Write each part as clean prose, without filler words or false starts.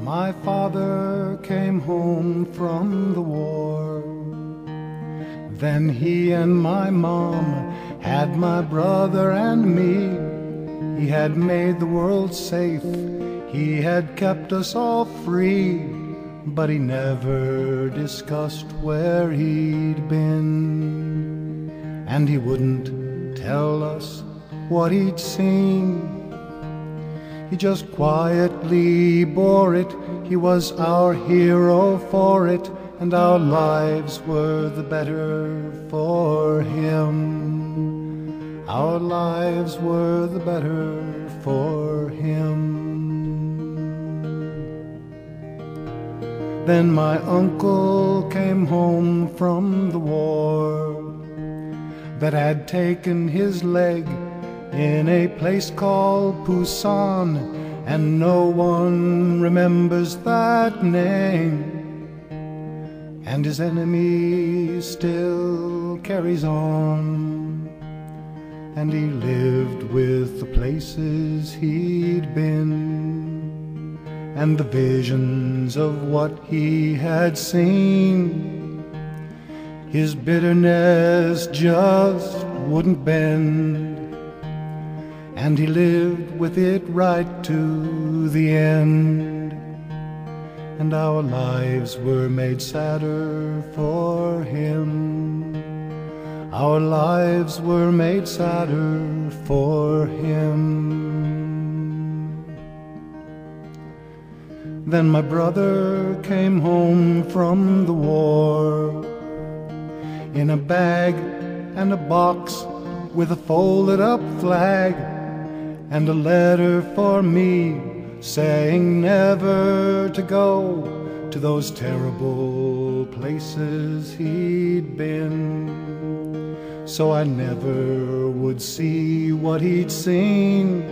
My father came home from the war. Then he and my mom had my brother and me. He had made the world safe, he had kept us all free, but he never discussed where he'd been, and he wouldn't tell us what he'd seen. He just quietly bore it. He was our hero for it, and our lives were the better for him. Our lives were the better for him. Then my uncle came home from the war that had taken his leg in a place called Busan, and no one remembers that name. And his enemy still carries on, and he lived with the places he'd been, and the visions of what he had seen. His bitterness just wouldn't bend, and he lived with it right to the end. And our lives were made sadder for him. Our lives were made sadder for him. Then my brother came home from the war in a bag and a box with a folded up flag, and a letter for me saying never to go to those terrible places he'd been. So I never would see what he'd seen,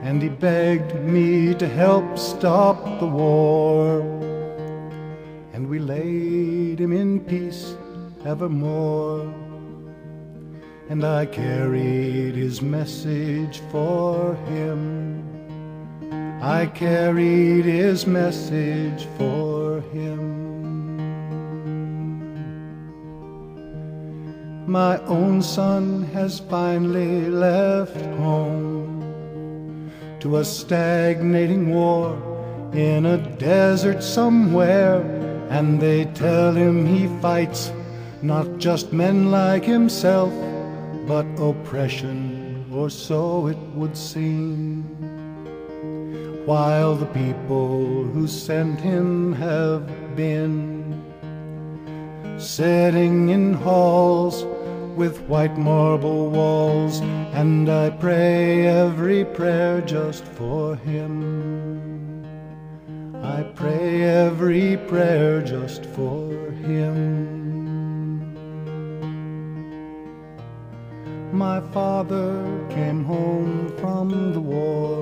and he begged me to help stop the war, and we laid him in peace evermore. And I carried his message for him. I carried his message for him. My own son has finally left home to a stagnating war in a desert somewhere, and they tell him he fights not just men like himself, but oppression, or so it would seem, while the people who sent him have been sitting in halls with white marble walls, and I pray every prayer just for him. I pray every prayer just for him. My father came home from the war.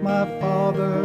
My father